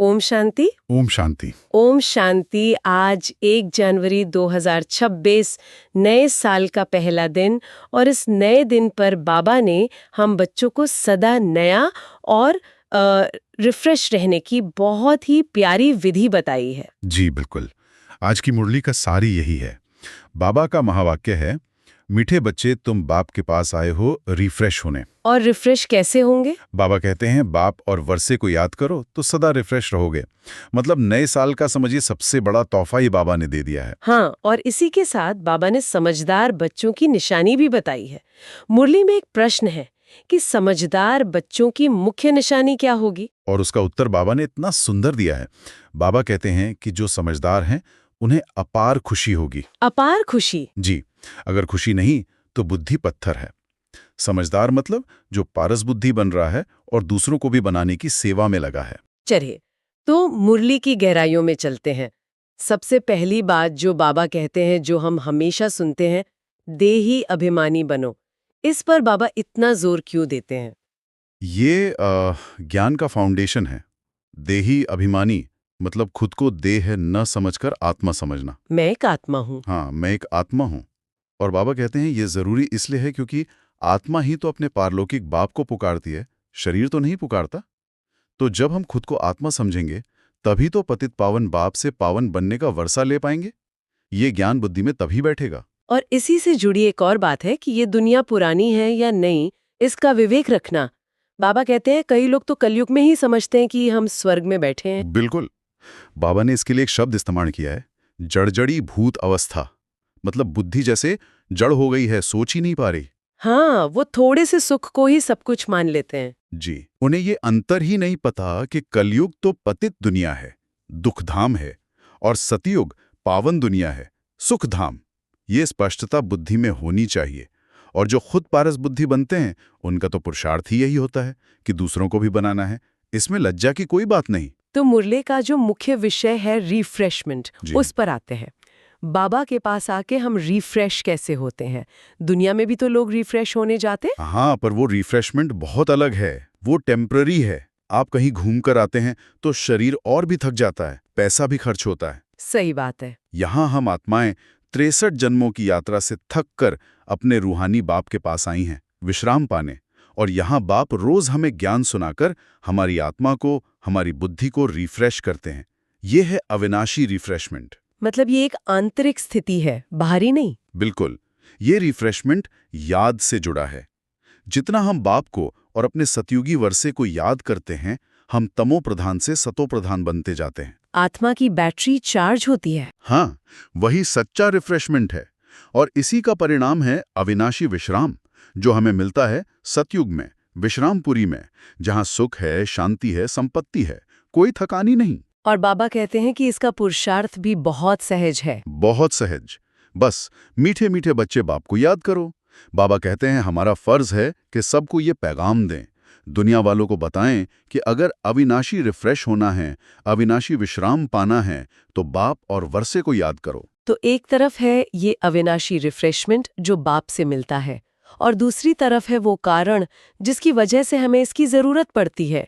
ओम शांति। ओम शांति। ओम शांति। आज 1 जनवरी 2026 नए साल का पहला दिन और इस नए दिन पर बाबा ने हम बच्चों को सदा नया और रिफ्रेश रहने की बहुत ही प्यारी विधि बताई है। जी बिल्कुल। आज की मुरली का सारी यही है। बाबा का महावाक्य है, मीठे बच्चे तुम बाप के पास आए हो रिफ्रेश होने। और रिफ्रेश कैसे होंगे? बाबा कहते हैं बाप और वर्षे को याद करो तो सदा रिफ्रेश रहोगे। मतलब नए साल का समझिए सबसे बड़ा तोहफा ही बाबा ने दे दिया है। हाँ, और इसी के साथ बाबा ने समझदार बच्चों की निशानी भी बताई है। मुरली में एक प्रश्न है कि समझदार बच्चों की मुख्य निशानी क्या होगी? और उसका उत्तर बाबा ने इतना सुंदर दिया है। बाबा कहते हैं कि जो समझदार हैं उन्हें अपार खुशी होगी। अपार खुशी? जी, अगर खुशी नहीं तो बुद्धि पत्थर है। समझदार मतलब जो पारस बुद्धि बन रहा है और दूसरों को भी बनाने की सेवा में लगा है। चलिए, तो मुरली की गहराइयों में चलते हैं। सबसे पहली बात जो बाबा कहते हैं, जो हम हमेशा सुनते हैं, देही अभिमानी बनो। इस पर बाबा इतना जोर क्यों देते हैं? ये ज्ञान का फाउंडेशन है। देही अभिमानी मतलब खुद को देह न समझकर आत्मा समझना। मैं एक आत्मा हूँ। हाँ, मैं एक आत्मा हूँ। और बाबा कहते हैं ये जरूरी इसलिए है क्योंकि आत्मा ही तो अपने पारलौकिक बाप को पुकारती है, शरीर तो नहीं पुकारता। तो जब हम खुद को आत्मा समझेंगे तभी तो पतित पावन बाप से पावन बनने का वर्षा ले पाएंगे। ये ज्ञान बुद्धि में तभी बैठेगा। और इसी से जुड़ी एक और बात है कि ये दुनिया पुरानी है या नहीं, इसका विवेक रखना। बाबा कहते हैं कई लोग तो कलयुग में ही समझते हैं कि हम स्वर्ग में बैठे हैं। बिल्कुल। बाबा ने इसके लिए एक शब्द इस्तेमाल किया है, जड़जड़ी भूत अवस्था। मतलब बुद्धि जैसे जड़ हो गई है, सोच ही नहीं पा रही। हाँ, वो थोड़े से सुख को ही सब कुछ मान लेते हैं। जी, उन्हें ये अंतर ही नहीं पता कि कलयुग तो पतित दुनिया है, दुखधाम है, और सतयुग पावन दुनिया है, सुखधाम। ये स्पष्टता बुद्धि में होनी चाहिए। और जो खुद पारस बुद्धि बनते हैं उनका तो पुरुषार्थ ही यही होता है कि दूसरों को भी बनाना है। इसमें लज्जा की कोई बात नहीं। तो मुरली का जो मुख्य विषय है रिफ्रेशमेंट, जी। उस पर आते हैं। बाबा के पास आके हम रिफ्रेश कैसे होते हैं? दुनिया में भी तो लोग रिफ्रेश होने जाते। हाँ, पर वो रिफ्रेशमेंट बहुत अलग है। वो टेम्पररी है। आप कहीं घूम कर आते हैं तो शरीर और भी थक जाता है, पैसा भी खर्च होता है। सही बात है। यहाँ हम आत्माएं 63 जन्मों की यात्रा से थक कर अपने रूहानी बाप के पास आई हैं विश्राम पाने। और यहाँ बाप रोज हमें ज्ञान सुनाकर हमारी आत्मा को, हमारी बुद्धि को रिफ्रेश करते हैं। ये है अविनाशी रिफ्रेशमेंट। मतलब ये एक आंतरिक स्थिति है, बाहरी नहीं। बिल्कुल। ये रिफ्रेशमेंट याद से जुड़ा है। जितना हम बाप को और अपने सतयुगी वर्षे को याद करते हैं, हम तमो प्रधान से सतो प्रधान बनते जाते हैं। आत्मा की बैटरी चार्ज होती है। हाँ, वही सच्चा रिफ्रेशमेंट है। और इसी का परिणाम है अविनाशी विश्राम, जो हमें मिलता है सतयुग में, विश्रामपुरी में, जहाँ सुख है, शांति है, संपत्ति है, कोई थकानी नहीं। और बाबा कहते हैं कि इसका पुरुषार्थ भी बहुत सहज है। बहुत सहज। बस मीठे मीठे बच्चे बाप को याद करो। बाबा कहते हैं हमारा फर्ज है कि सबको ये पैगाम दें, दुनिया वालों को बताएं कि अगर अविनाशी रिफ्रेश होना है, अविनाशी विश्राम पाना है, तो बाप और वर्षे को याद करो। तो एक तरफ है ये अविनाशी रिफ्रेशमेंट जो बाप से मिलता है, और दूसरी तरफ है वो कारण जिसकी वजह से हमें इसकी जरूरत पड़ती है।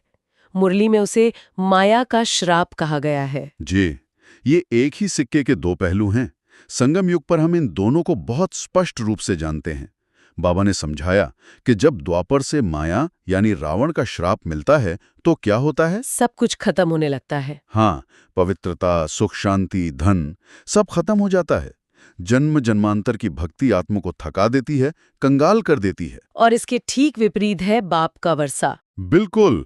मुरली में उसे माया का श्राप कहा गया है। जी, ये एक ही सिक्के के दो पहलू हैं। संगम युग पर हम इन दोनों को बहुत स्पष्ट रूप से जानते हैं। बाबा ने समझाया कि जब द्वापर से माया यानी रावण का श्राप मिलता है तो क्या होता है? सब कुछ खत्म होने लगता है। हाँ, पवित्रता, सुख, शांति, धन सब खत्म हो जाता है। जन्म जन्मांतर की भक्ति आत्मा को थका देती है, कंगाल कर देती है। और इसके ठीक विपरीत है बाप का वर्षा। बिल्कुल।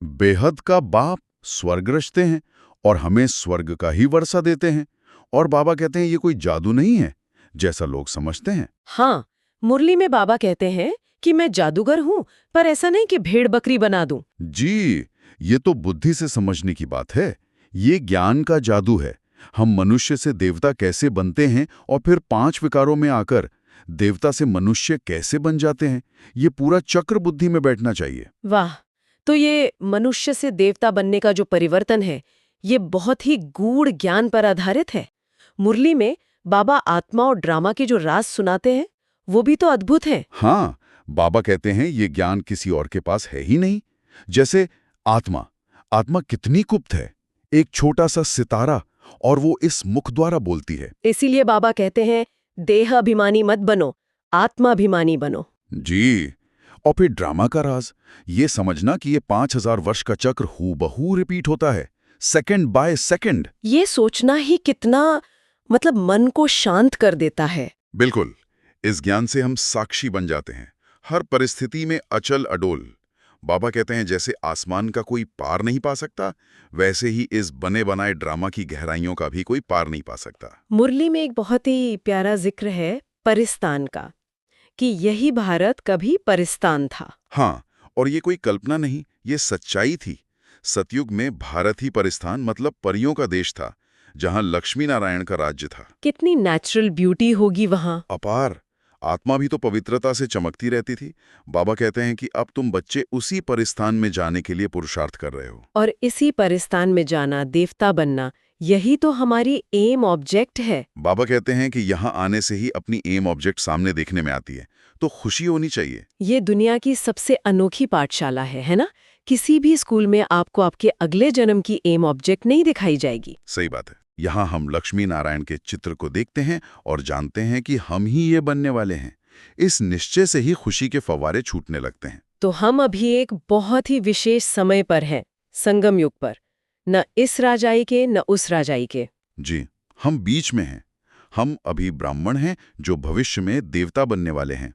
बेहद का बाप स्वर्ग रचते हैं और हमें स्वर्ग का ही वर्षा देते हैं। और बाबा कहते हैं ये कोई जादू नहीं है जैसा लोग समझते हैं। हाँ, मुरली में बाबा कहते हैं कि मैं जादूगर हूँ, पर ऐसा नहीं कि भेड़ बकरी बना दूं। जी, ये तो बुद्धि से समझने की बात है। ये ज्ञान का जादू है। हम मनुष्य से देवता कैसे बनते हैं और फिर 5 विकारों में आकर देवता से मनुष्य कैसे बन जाते हैं, ये पूरा चक्र बुद्धि में बैठना चाहिए। वाह! तो ये मनुष्य से देवता बनने का जो परिवर्तन है, ये बहुत ही गूढ़ ज्ञान पर आधारित है। मुरली में बाबा आत्मा और ड्रामा के जो राज सुनाते हैं, वो भी तो अद्भुत है। हाँ, बाबा कहते हैं ये ज्ञान किसी और के पास है ही नहीं। जैसे आत्मा। आत्मा कितनी गुप्त है, एक छोटा सा सितारा, और वो इस मुख द्वारा बोलती है। इसीलिए बाबा कहते हैं देह अभिमानी मत बनो, आत्माभिमानी बनो। जी। और फिर ड्रामा का राज, ये समझना कि ये 5000 वर्ष का चक्र हूबहू रिपीट होता है, सेकंड बाय सेकंड। ये सोचना ही कितना मन को शांत कर देता है। बिल्कुल। इस ज्ञान से हम साक्षी बन जाते हैं, हर परिस्थिति में अचल अडोल। बाबा कहते हैं जैसे आसमान का कोई पार नहीं पा सकता, वैसे ही इस बने बनाए ड्रामा की गहराइयों का भी कोई पार नहीं पा सकता। मुरली में एक बहुत ही प्यारा जिक्र है परिस्तान का, कि यही भारत कभी परिस्तान था। हाँ, और ये कोई कल्पना नहीं, ये सच्चाई थी। सतयुग में भारत ही परिस्थान मतलब परियों का देश था, जहां लक्ष्मी नारायण का राज्य था। कितनी नेचुरल ब्यूटी होगी वहां। अपार। आत्मा भी तो पवित्रता से चमकती रहती थी। बाबा कहते हैं कि अब तुम बच्चे उसी परिस्थान में जाने के लिए पुरुषार्थ कर रहे हो। और इसी परिस्थान में जाना, देवता बनना, यही तो हमारी एम ऑब्जेक्ट है। बाबा कहते हैं कि यहाँ आने से ही अपनी एम ऑब्जेक्ट सामने देखने में आती है, तो खुशी होनी चाहिए। ये दुनिया की सबसे अनोखी पाठशाला है ना? किसी भी स्कूल में आपको आपके अगले जन्म की एम ऑब्जेक्ट नहीं दिखाई जाएगी। सही बात है। यहाँ हम लक्ष्मी नारायण के चित्र को देखते हैं और जानते हैं कि हम ही ये बनने वाले हैं। इस निश्चय से ही खुशी के फव्वारे छूटने लगते हैं। तो हम अभी एक बहुत ही विशेष समय पर हैं, संगम युग पर। न इस राजाई के न उस राजाई के। जी, हम बीच में हैं। हम अभी ब्राह्मण हैं जो भविष्य में देवता बनने वाले हैं।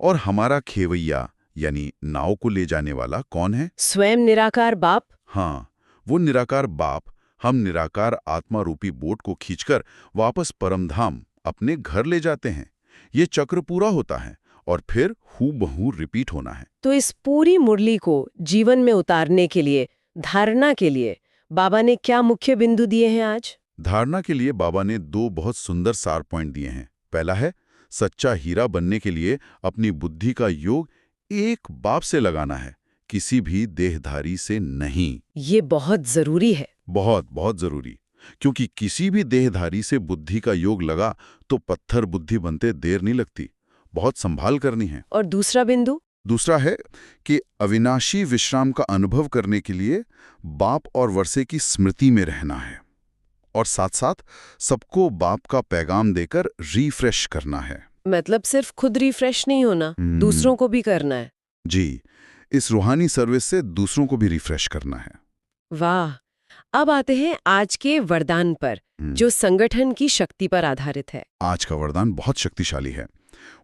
और हमारा खेवैया यानी नाव को ले जाने वाला कौन है? स्वयं निराकार बाप। हाँ, वो निराकार बाप हम निराकार आत्मा रूपी बोट को खींचकर वापस परमधाम अपने घर ले जाते हैं। ये चक्र पूरा होता है और फिर हूबहू रिपीट होना है। तो इस पूरी मुरली को जीवन में उतारने के लिए, धारणा के लिए बाबा ने क्या मुख्य बिंदु दिए हैं आज? धारणा के लिए बाबा ने 2 बहुत सुंदर सार पॉइंट दिए हैं। पहला है, सच्चा हीरा बनने के लिए अपनी बुद्धि का योग एक बाप से लगाना है, किसी भी देहधारी से नहीं। ये बहुत जरूरी है। बहुत बहुत जरूरी, क्योंकि किसी भी देहधारी से बुद्धि का योग लगा तो पत्थर बुद्धि बनते देर नहीं लगती, बहुत संभाल करनी है। और दूसरा बिंदु? दूसरा है कि अविनाशी विश्राम का अनुभव करने के लिए बाप और वर्षे की स्मृति में रहना है, और साथ साथ सबको बाप का पैगाम देकर रिफ्रेश करना है। मतलब सिर्फ खुद रिफ्रेश नहीं होना, दूसरों को भी करना है। जी, इस रूहानी सर्विस से दूसरों को भी रिफ्रेश करना है। वाह। अब आते हैं आज के वरदान पर, जो संगठन की शक्ति पर आधारित है। आज का वरदान बहुत शक्तिशाली है।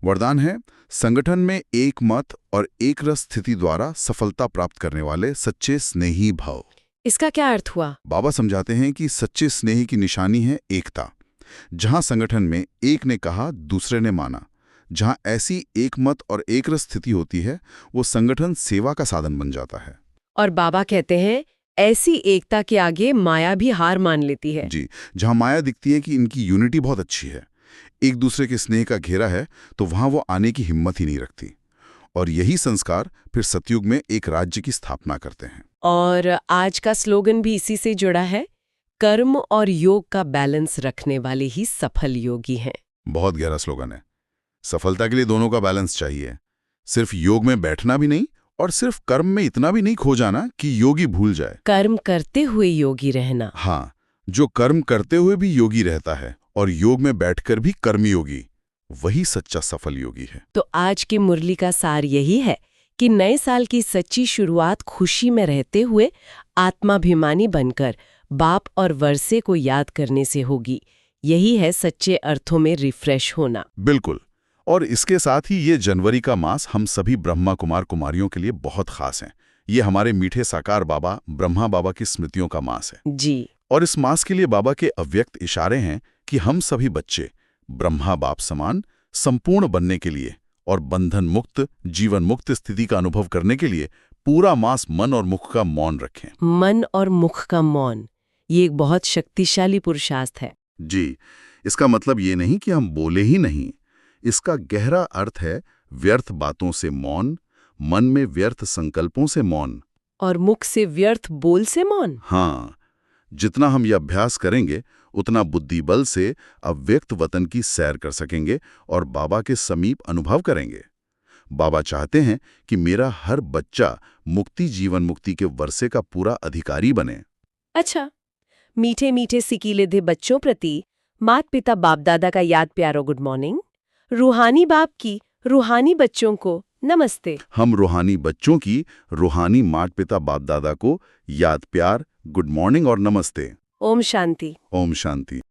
वरदान है, संगठन में एक मत और एक रस स्थिति द्वारा सफलता प्राप्त करने वाले सच्चे स्नेही भाव। इसका क्या अर्थ हुआ? बाबा समझाते हैं कि सच्चे स्नेही की निशानी है एकता। जहां संगठन में एक ने कहा, दूसरे ने माना, जहां ऐसी एक मत और एक रस स्थिति होती है, वो संगठन सेवा का साधन बन जाता है। और बाबा कहते हैं ऐसी एकता के आगे माया भी हार मान लेती है। जी, जहां माया दिखती है कि इनकी यूनिटी बहुत अच्छी है, एक दूसरे के स्नेह का घेरा है, तो वहां वो आने की हिम्मत ही नहीं रखती। और यही संस्कार फिर सतयुग में एक राज्य की स्थापना करते हैं। और आज का स्लोगन भी इसी से जुड़ा है, कर्म और योग का बैलेंस रखने वाले ही सफल योगी हैं। बहुत गहरा स्लोगन है। सफलता के लिए दोनों का बैलेंस चाहिए। सिर्फ योग में बैठना भी नहीं और सिर्फ कर्म में इतना भी नहीं खो जाना कि योगी भूल जाए। कर्म करते हुए योगी रहना। हाँ, जो कर्म करते हुए भी योगी रहता है और योग में बैठकर भी कर्मयोगी, वही सच्चा सफल योगी है। तो आज की मुरली का सार यही है कि नए साल की सच्ची शुरुआत खुशी में रहते हुए आत्माभिमानी बनकर बाप और वर्षे को याद करने से होगी। यही है सच्चे अर्थों में रिफ्रेश होना। बिल्कुल। और इसके साथ ही ये जनवरी का मास हम सभी ब्रह्मा कुमार कुमारियों के लिए बहुत खास है। ये हमारे मीठे साकार बाबा ब्रह्मा बाबा की स्मृतियों का मास है। जी। और इस मास के लिए बाबा के अव्यक्त इशारे हैं कि हम सभी बच्चे ब्रह्मा बाप समान संपूर्ण बनने के लिए और बंधन मुक्त जीवन मुक्त स्थिति का अनुभव करने के लिए पूरा मास मन और मुख का मौन रखें। मन और मुख का मौन, ये एक बहुत शक्तिशाली पुरुषार्थ है। जी, इसका मतलब ये नहीं कि हम बोले ही नहीं। इसका गहरा अर्थ है व्यर्थ बातों से मौन, मन में व्यर्थ संकल्पों से मौन, और मुख से व्यर्थ बोल से मौन। हाँ, जितना हम ये अभ्यास करेंगे उतना बुद्धि बल से अव्यक्त वतन की सैर कर सकेंगे और बाबा के समीप अनुभव करेंगे। बाबा चाहते हैं कि मेरा हर बच्चा मुक्ति जीवन मुक्ति के वर्षे का पूरा अधिकारी बने। अच्छा, मीठे मीठे सिकीले बच्चों प्रति मात पिता बाप दादा का याद प्यारो गुड मॉर्निंग। रूहानी बाप की रूहानी बच्चों को नमस्ते। हम रूहानी बच्चों की रूहानी मात पिता बाप दादा को याद प्यार, गुड मॉर्निंग और नमस्ते। ओम शांति। ओम शांति।